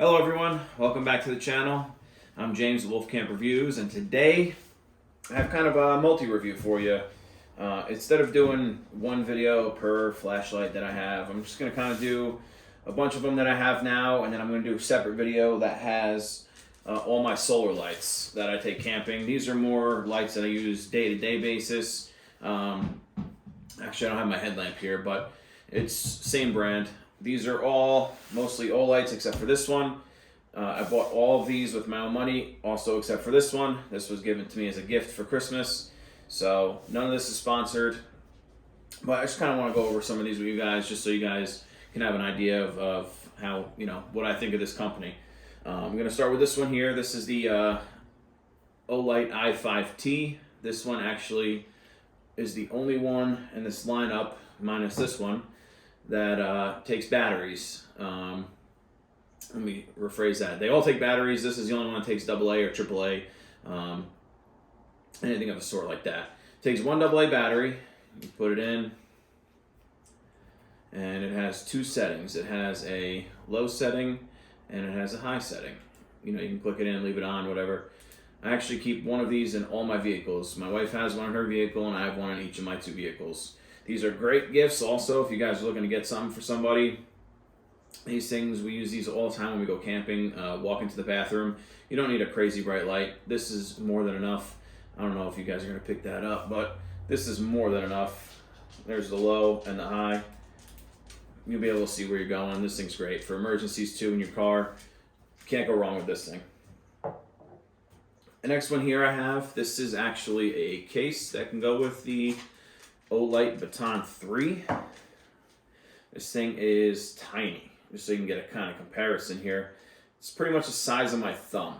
Hello everyone, welcome back to the channel. I'm James at Wolfcamp Reviews, and today I have kind of a multi-review for you. Instead of doing one video per flashlight that I have, I'm just going to kind of do a bunch of them that I have now, and then I'm going to do a separate video that has all my solar lights that I take camping. These are more lights that I use day-to-day basis. Actually, I don't have my headlamp here, but it's same brand. These are all mostly Olights except for this one. I bought all of these with my own money, also except for this one. This was given to me as a gift for Christmas. So none of this is sponsored. But I just kind of want to go over some of these with you guys just so you guys can have an idea of how, what I think of this company. I'm going to start with this one here. This is the Olight i5T. This one actually is the only one in this lineup, minus this one, that takes batteries. Let me rephrase that. They all take batteries. This is the only one that takes AA or AAA, anything of a sort like that. It takes one AA battery. You put it in, and it has two settings. It has a low setting, and it has a high setting. You can click it in, leave it on, whatever. I actually keep one of these in all my vehicles. My wife has one in her vehicle, and I have one in each of my two vehicles. These are great gifts also if you guys are looking to get something for somebody. These things, we use these all the time when we go camping, walk into the bathroom. You don't need a crazy bright light. This is more than enough. I don't know if you guys are going to pick that up, but this is more than enough. There's the low and the high. You'll be able to see where you're going. This thing's great for emergencies too in your car. Can't go wrong with this thing. The next one here I have, this is actually a case that can go with the Olight Baton 3. This thing is tiny, just so you can get a kind of comparison here. It's pretty much the size of my thumb.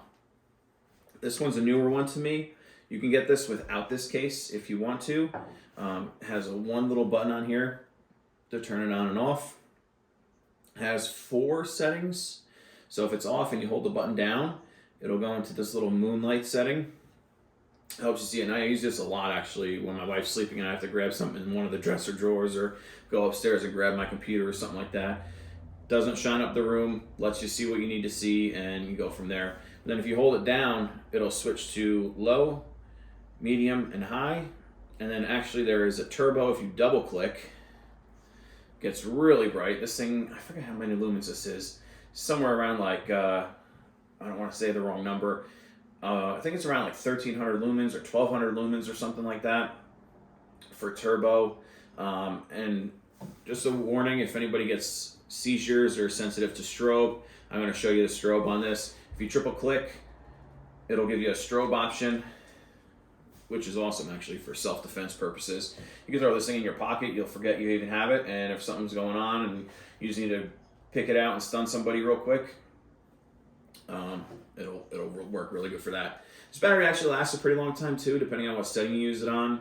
This one's a newer one to me. You can get this without this case if you want to. It has one little button on here to turn it on and off. It has 4 settings. So if it's off and you hold the button down, it'll go into this little moonlight setting. Helps you see it. And I use this a lot actually when my wife's sleeping and I have to grab something in one of the dresser drawers or go upstairs and grab my computer or something like that. Doesn't shine up the room, lets you see what you need to see, and you go from there. Then if you hold it down, it'll switch to low, medium, and high. And then actually there is a turbo. If you double click, it gets really bright. This thing, I forget how many lumens this is. Somewhere around like, I don't want to say the wrong number. I think it's around like 1300 lumens or 1200 lumens or something like that for turbo. And just a warning, if anybody gets seizures or sensitive to strobe, I'm going to show you the strobe on this. If you triple click, it'll give you a strobe option, which is awesome actually for self-defense purposes. You can throw this thing in your pocket, you'll forget you even have it, and if something's going on and you just need to pick it out and stun somebody real quick, it'll work really good for that. This battery actually lasts a pretty long time too, depending on what setting you use it on.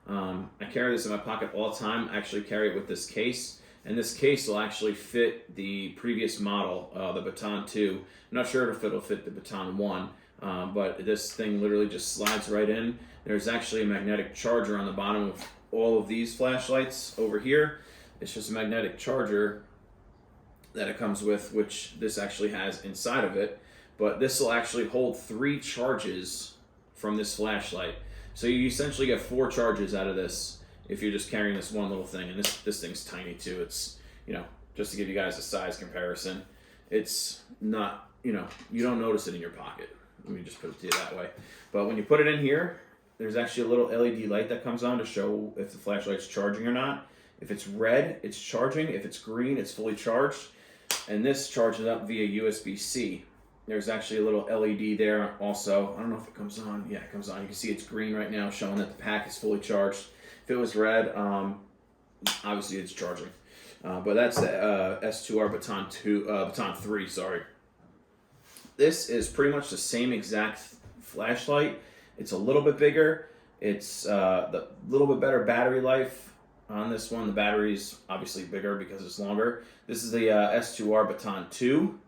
I carry this in my pocket all the time. I actually carry it with this case, and this case will actually fit the previous model, the Baton 2. I'm not sure if it'll fit the Baton 1, but this thing literally just slides right in. There's actually a magnetic charger on the bottom of all of these flashlights over here. It's just a magnetic charger that it comes with, which this actually has inside of it. But this will actually hold 3 charges from this flashlight. So you essentially get 4 charges out of this if you're just carrying this one little thing. And this thing's tiny too. It's, just to give you guys a size comparison, it's not, you don't notice it in your pocket. Let me just put it to you that way. But when you put it in here, there's actually a little LED light that comes on to show if the flashlight's charging or not. If it's red, it's charging. If it's green, it's fully charged. And this charges up via USB-C. There's actually a little LED there also. I don't know if it comes on. Yeah, it comes on. You can see it's green right now, showing that the pack is fully charged. If it was red, obviously it's charging. But that's the S2R Baton 2, Baton 3, sorry. This is pretty much the same exact flashlight. It's a little bit bigger. It's the little bit better battery life on this one. The battery's obviously bigger because it's longer. This is the S2R Baton 2.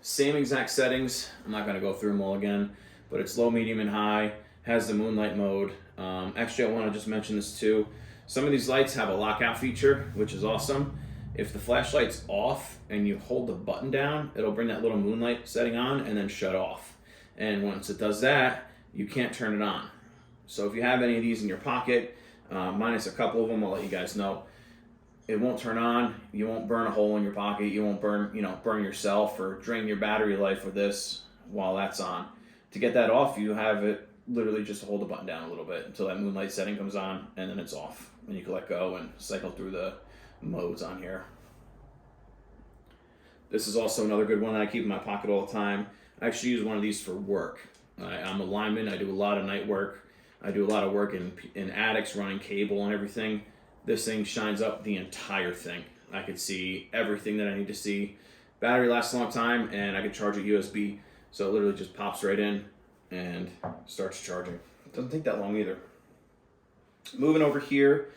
Same exact settings. I'm not going to go through them all again, but it's low, medium, and high. Has the moonlight mode. Actually, I want to just mention this too. Some of these lights have a lockout feature, which is awesome. If the flashlight's off and you hold the button down, it'll bring that little moonlight setting on and then shut off. And once it does that, you can't turn it on. So if you have any of these in your pocket, minus a couple of them, I'll let you guys know. It won't turn on. You won't burn a hole in your pocket. You won't burn yourself or drain your battery life with this while that's on. To get that off, you have it literally just hold the button down a little bit until that moonlight setting comes on, and then it's off. And you can let go and cycle through the modes on here. This is also another good one that I keep in my pocket all the time. I actually use one of these for work. I'm a lineman. I do a lot of night work. I do a lot of work in attics running cable and everything. This thing shines up the entire thing. I could see everything that I need to see. Battery lasts a long time, and I can charge it USB. So it literally just pops right in and starts charging. It doesn't take that long either. Moving over here,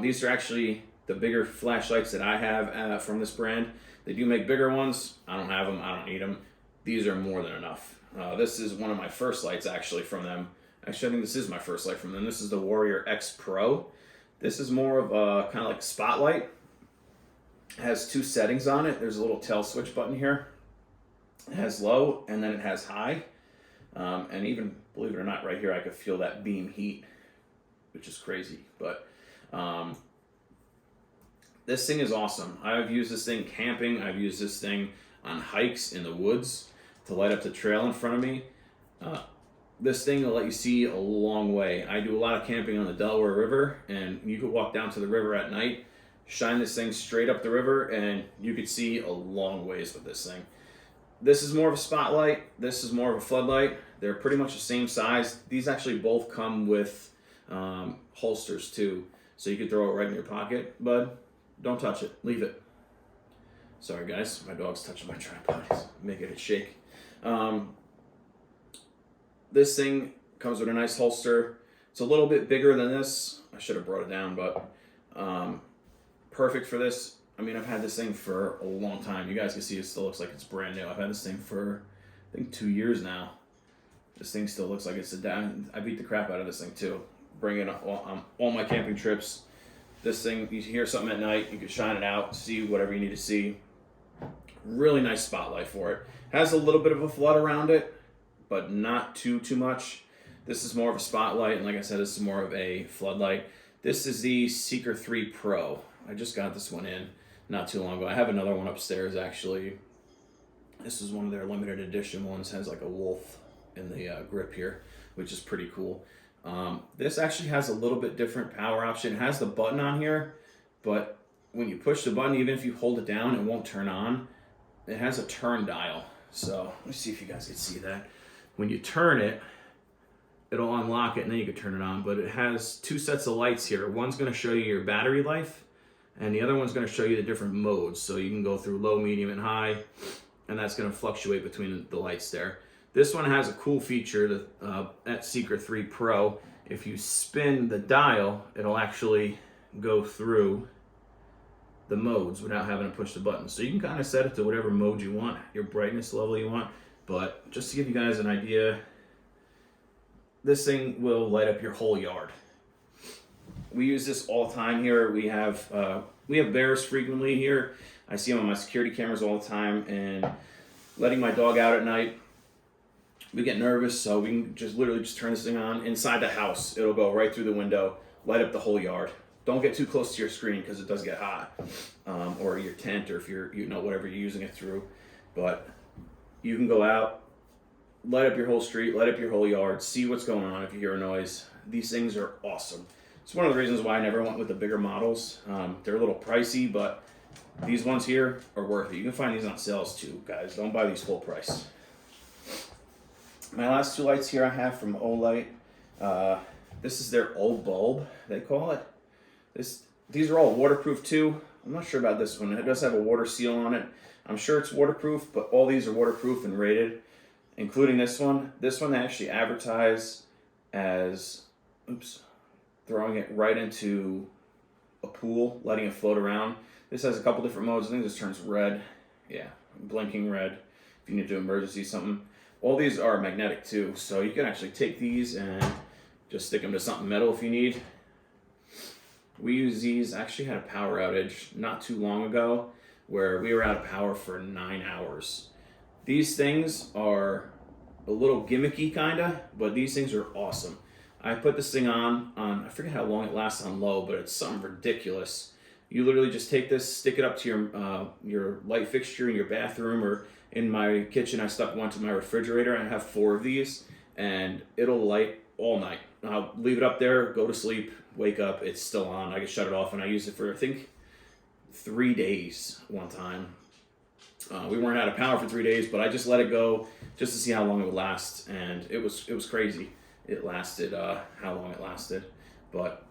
these are actually the bigger flashlights that I have from this brand. They do make bigger ones. I don't have them. I don't need them. These are more than enough. This is one of my first lights actually from them. Actually, I think this is my first light from them. This is the Warrior X Pro. This is more of a kind of like spotlight. It has two settings on it. There's a little tail switch button here. It has low and then it has high. And even, believe it or not, right here I could feel that beam heat, which is crazy. But this thing is awesome. I've used this thing camping. I've used this thing on hikes in the woods to light up the trail in front of me. This thing will let you see a long way. I do a lot of camping on the Delaware River, and you could walk down to the river at night, shine this thing straight up the river, and you could see a long ways with this thing. This is more of a spotlight. This is more of a floodlight. They're pretty much the same size. These actually both come with holsters too, so you can throw it right in your pocket, but don't touch it. Leave it. Sorry guys, my dog's touching my tripod. He's making it shake. This thing comes with a nice holster. It's a little bit bigger than this. I should have brought it down, but perfect for this. I mean, I've had this thing for a long time. You guys can see it still looks like it's brand new. I've had this thing for, I think, 2 years now. This thing still looks like it's I beat the crap out of this thing too. Bring it on all my camping trips. This thing, you hear something at night, you can shine it out, see whatever you need to see. Really nice spotlight for it. Has a little bit of a flood around it, but not too much. This is more of a spotlight, and like I said, this is more of a floodlight. This is the Seeker 3 Pro. I just got this one in not too long ago. I have another one upstairs actually. This is one of their limited edition ones. It has like a wolf in the grip here, which is pretty cool. This actually has a little bit different power option. It has the button on here, but when you push the button, even if you hold it down, it won't turn on. It has a turn dial. So let me see if you guys can see that. When you turn it, it'll unlock it and then you can turn it on. But it has two sets of lights here. One's going to show you your battery life, and the other one's going to show you the different modes. So you can go through low, medium, and high, and that's going to fluctuate between the lights there. This one has a cool feature at Seeker 3 Pro. If you spin the dial, it'll actually go through the modes without having to push the button. So you can kind of set it to whatever mode you want, your brightness level you want. But just to give you guys an idea, this thing will light up your whole yard. We use this all the time here. We have bears frequently here. I see them on my security cameras all the time, and letting my dog out at night, we get nervous, so we can just literally just turn this thing on inside the house. It'll go right through the window, light up the whole yard. Don't get too close to your screen because it does get hot, or your tent, or if you're, whatever you're using it through. But you can go out, light up your whole street, light up your whole yard, see what's going on if you hear a noise. These things are awesome. It's one of the reasons why I never went with the bigger models. They're a little pricey, but these ones here are worth it. You can find these on sales too, guys. Don't buy these full price. My last two lights here I have from Olight. This is their Obulb, they call it. These are all waterproof too. I'm not sure about this one. It does have a water seal on it. I'm sure it's waterproof, but all these are waterproof and rated, including this one. This one they actually advertise as, throwing it right into a pool, letting it float around. This has a couple different modes. I think this turns red. Yeah, blinking red if you need to emergency something. All these are magnetic too, so you can actually take these and just stick them to something metal if you need. We use these. I actually had a power outage not too long ago where we were out of power for 9 hours. These things are a little gimmicky kinda, but these things are awesome. I put this thing on, I forget how long it lasts on low, but it's something ridiculous. You literally just take this, stick it up to your light fixture in your bathroom, or in my kitchen I stuck one to my refrigerator. I have 4 of these and it'll light all night. I'll leave it up there, go to sleep, wake up, it's still on. I can shut it off, and I used it for I think 3 days one time. We weren't out of power for 3 days, but I just let it go just to see how long it would last, and it was crazy. It lasted how long it lasted, but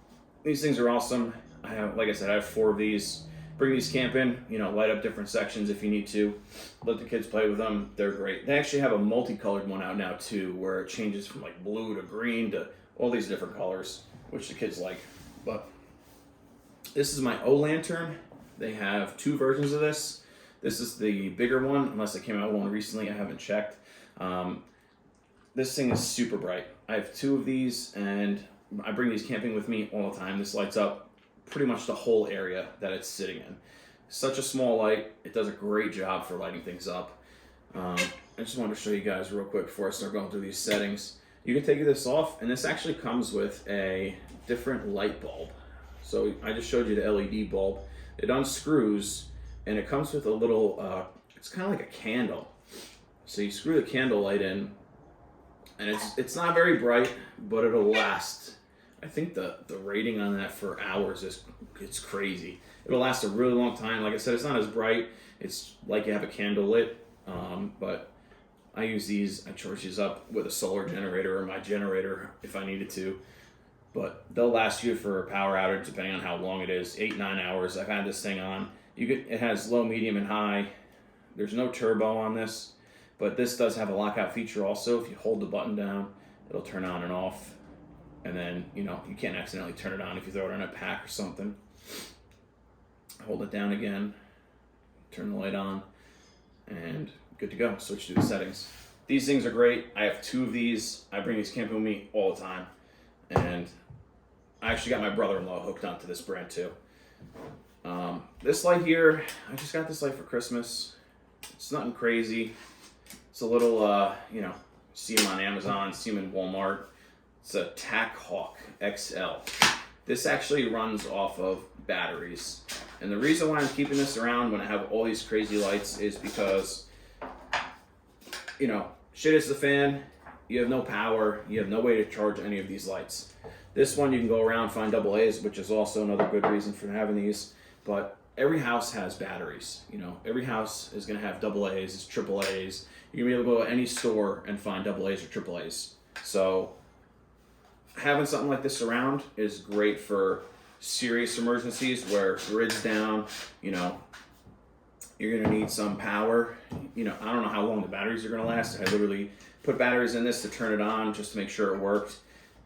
these things are awesome. I have, like I said, I have 4 of these. Bring these camping, you know, light up different sections if you need to. Let the kids play with them. They're great. They actually have a multicolored one out now too, where it changes from like blue to green to all these different colors, which the kids like. But this is my Olantern. They have 2 versions of this. This is the bigger one, unless it came out one recently. I haven't checked. This thing is super bright. I have 2 of these, and I bring these camping with me all the time. This lights up pretty much the whole area that it's sitting in. Such a small light. It does a great job for lighting things up. I just wanted to show you guys real quick before I start going through these settings. You can take this off, and this actually comes with a different light bulb. So I just showed you the LED bulb. It unscrews, and it comes with a little, it's kind of like a candle. So you screw the candle light in, and it's not very bright, but it'll last. I think the rating on that for hours it's crazy. It'll last a really long time. Like I said, it's not as bright. It's like you have a candle lit, but I use these. I charge these up with a solar generator or my generator if I needed to. But they'll last you for a power outage, depending on how long it is, 8-9 hours. I've had this thing on. It has low, medium, and high. There's no turbo on this, but this does have a lockout feature also. If you hold the button down, it'll turn on and off. And then, you know, you can't accidentally turn it on if you throw it in a pack or something. Hold it down again, turn the light on, and good to go. Switch to the settings. These things are great. I have 2 of these. I bring these camping with me all the time. And I actually got my brother-in-law hooked onto this brand too. This light here, I just got this light for Christmas. It's nothing crazy. It's a little, you know, see them on Amazon, see them in Walmart. It's a Tac Hawk XL. This actually runs off of batteries. And the reason why I'm keeping this around when I have all these crazy lights is because, you know, shit is the fan, you have no power, you have no way to charge any of these lights. This one you can go around, find AA's, which is also another good reason for having these. But every house has batteries. You know, every house is going to have AA's, AA's. You're going to be able to go to any store and find AA's or AA's. So having something like this around is great for serious emergencies where grid's down, you know, you're going to need some power. You know, I don't know how long the batteries are going to last. I literally put batteries in this to turn it on just to make sure it worked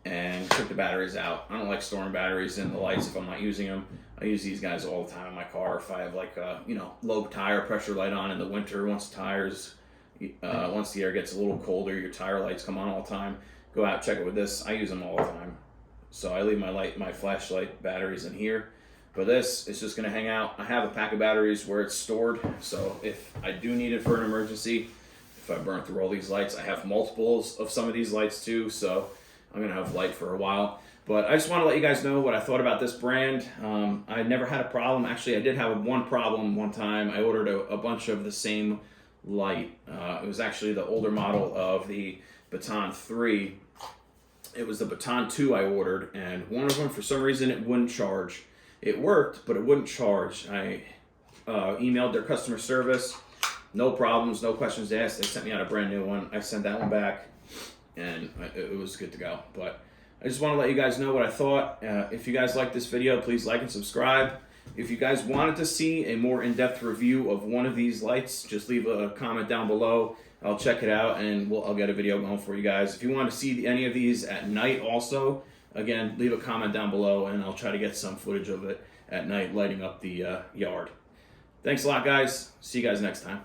and took the batteries out. I don't like storing batteries in the lights if I'm not using them. I use these guys all the time in my car. If I have like a, you know, low tire pressure light on in the winter, once the air gets a little colder, your tire lights come on all the time. Go out, check it with this. I use them all the time. So I leave my flashlight batteries in here. But this is just gonna hang out. I have a pack of batteries where it's stored. So if I do need it for an emergency, if I burn through all these lights, I have multiples of some of these lights too. So I'm gonna have light for a while. But I just wanna let you guys know what I thought about this brand. I never had a problem. Actually, I did have one problem one time. I ordered a bunch of the same light. It was actually the older model of the Baton 3. It was the Baton 2 I ordered, and one of them, for some reason, it wouldn't charge. It worked, but it wouldn't charge. I emailed their customer service. No problems, no questions asked. They sent me out a brand new one. I sent that one back, and it was good to go. But I just want to let you guys know what I thought. If you guys like this video, please like and subscribe. If you guys wanted to see a more in-depth review of one of these lights, just leave a comment down below. I'll check it out, and I'll get a video going for you guys. If you want to see any of these at night also, again, leave a comment down below, and I'll try to get some footage of it at night lighting up the yard. Thanks a lot, guys. See you guys next time.